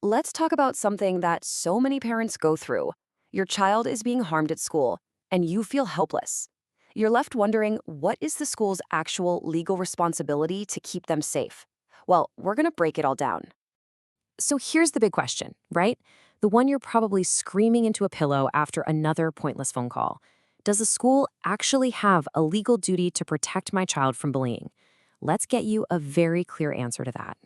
let's talk about something that so many parents go through. Your child is being harmed at school, and you feel helpless. You're left wondering, what is the school's actual legal responsibility to keep them safe? Well, we're going to break it all down. So here's the big question, right? The one you're probably screaming into a pillow after another pointless phone call. Does the school actually have a legal duty to protect my child from bullying? Let's get you a very clear answer to that.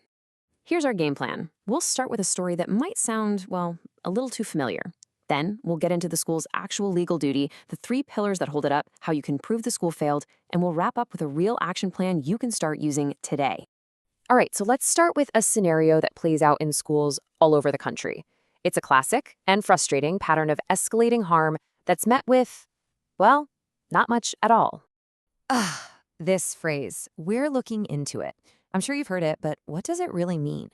Here's our game plan. We'll start with a story that might sound, well, a little too familiar. Then we'll get into the school's actual legal duty, the three pillars that hold it up, how you can prove the school failed, and we'll wrap up with a real action plan you can start using today. All right, so let's start with a scenario that plays out in schools all over the country. It's a classic and frustrating pattern of escalating harm that's met with, well, not much at all. This phrase, we're looking into it. I'm sure you've heard it, but what does it really mean?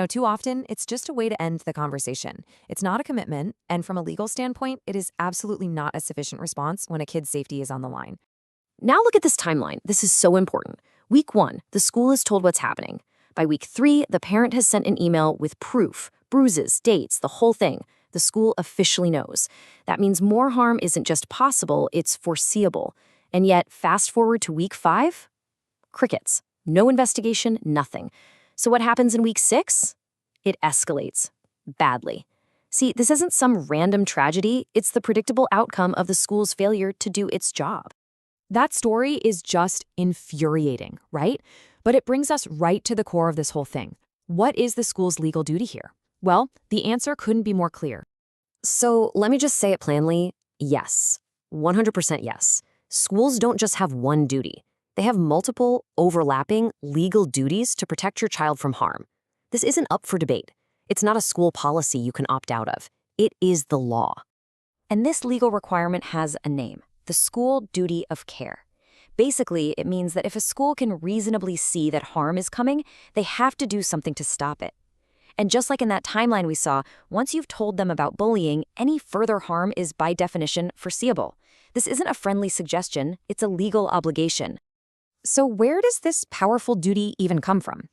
Too often, it's just a way to end the conversation. It's not a commitment, and from a legal standpoint, it is absolutely not a sufficient response when a kid's safety is on the line. Now look at this timeline. This is so important. Week 1, the school is told what's happening. By week 3, the parent has sent an email with proof, bruises, dates, the whole thing. The school officially knows. That means more harm isn't just possible, it's foreseeable. And yet, fast forward to week 5, crickets. No investigation, nothing. So what happens in week 6? It escalates. Badly. See, this isn't some random tragedy, it's the predictable outcome of the school's failure to do its job. That story is just infuriating, right? But it brings us right to the core of this whole thing. What is the school's legal duty here? Well, the answer couldn't be more clear. So let me just say it plainly, yes. 100% yes. Schools don't just have one duty. They have multiple, overlapping legal duties to protect your child from harm. This isn't up for debate. It's not a school policy you can opt out of. It is the law. And this legal requirement has a name. The school duty of care. Basically, it means that if a school can reasonably see that harm is coming, they have to do something to stop it. And just like in that timeline we saw, once you've told them about bullying, any further harm is by definition foreseeable. This isn't a friendly suggestion, it's a legal obligation. So where does this powerful duty even come from?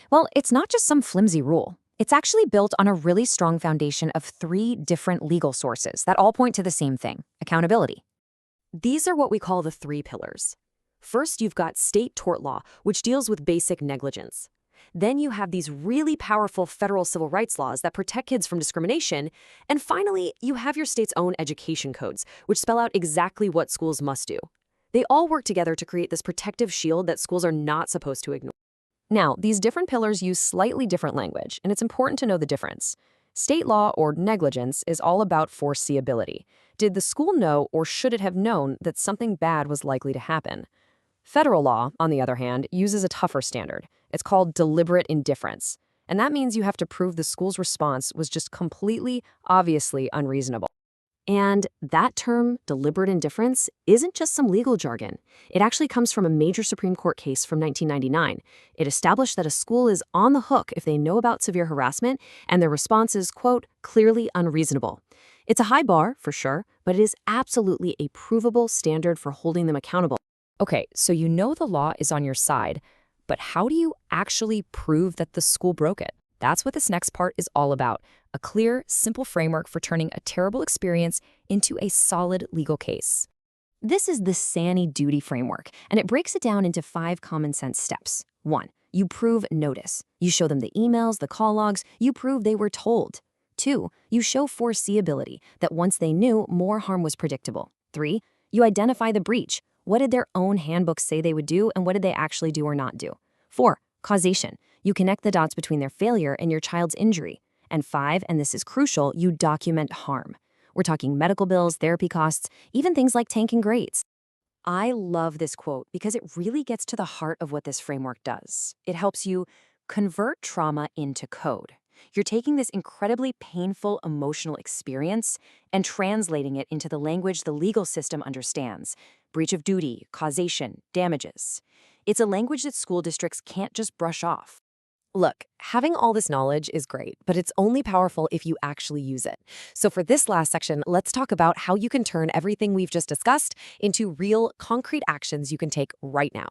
Well, it's not just some flimsy rule. It's actually built on a really strong foundation of 3 different legal sources that all point to the same thing: accountability. These are what we call the 3 pillars. First, you've got state tort law, which deals with basic negligence. Then you have these really powerful federal civil rights laws that protect kids from discrimination. And finally, you have your state's own education codes, which spell out exactly what schools must do. They all work together to create this protective shield that schools are not supposed to ignore. Now, these different pillars use slightly different language, and it's important to know the difference. State law, or negligence, is all about foreseeability. Did the school know, or should it have known, that something bad was likely to happen? Federal law, on the other hand, uses a tougher standard. It's called deliberate indifference. And that means you have to prove the school's response was just completely, obviously unreasonable. And that term, deliberate indifference, isn't just some legal jargon. It actually comes from a major Supreme Court case from 1999. It established that a school is on the hook if they know about severe harassment and their response is, quote, clearly unreasonable. It's a high bar, for sure, but it is absolutely a provable standard for holding them accountable. Okay, so you know the law is on your side, but how do you actually prove that the school broke it? That's what this next part is all about. A clear, simple framework for turning a terrible experience into a solid legal case. This is the SANI Duty Framework, and it breaks it down into 5 common sense steps. 1. You prove notice. You show them the emails, the call logs. You prove they were told. 2. You show foreseeability, that once they knew, more harm was predictable. 3. You identify the breach. What did their own handbooks say they would do, and what did they actually do or not do? 4. Causation. You connect the dots between their failure and your child's injury. And 5, and this is crucial, you document harm. We're talking medical bills, therapy costs, even things like tanking grades. I love this quote because it really gets to the heart of what this framework does. It helps you convert trauma into code. You're taking this incredibly painful emotional experience and translating it into the language the legal system understands: breach of duty, causation, damages. It's a language that school districts can't just brush off. Look, having all this knowledge is great, but it's only powerful if you actually use it. So for this last section, let's talk about how you can turn everything we've just discussed into real, concrete actions you can take right now.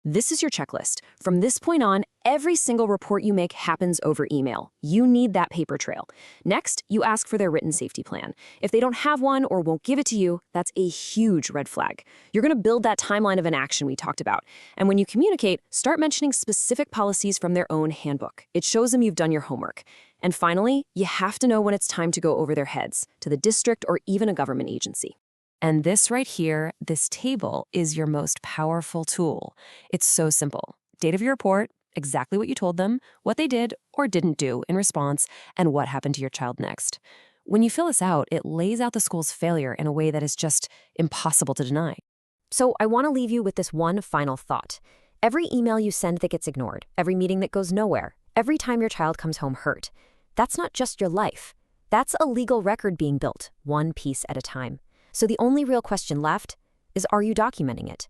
This is your checklist. From this point on, Every single report you make happens over email. You need that paper trail. Next, you ask for their written safety plan. If they don't have one or won't give it to you, that's a huge red flag. You're going to build that timeline of an action we talked about. And when you communicate, start mentioning specific policies from their own handbook. It shows them you've done your homework. And finally, you have to know when it's time to go over their heads, to the district or even a government agency. And this right here, this table, is your most powerful tool. It's so simple. Date of your report, exactly what you told them, what they did or didn't do in response, and what happened to your child next. When you fill this out, it lays out the school's failure in a way that is just impossible to deny. So I want to leave you with this one final thought. Every email you send that gets ignored, every meeting that goes nowhere, every time your child comes home hurt, that's not just your life. That's a legal record being built, one piece at a time. So the only real question left is, are you documenting it?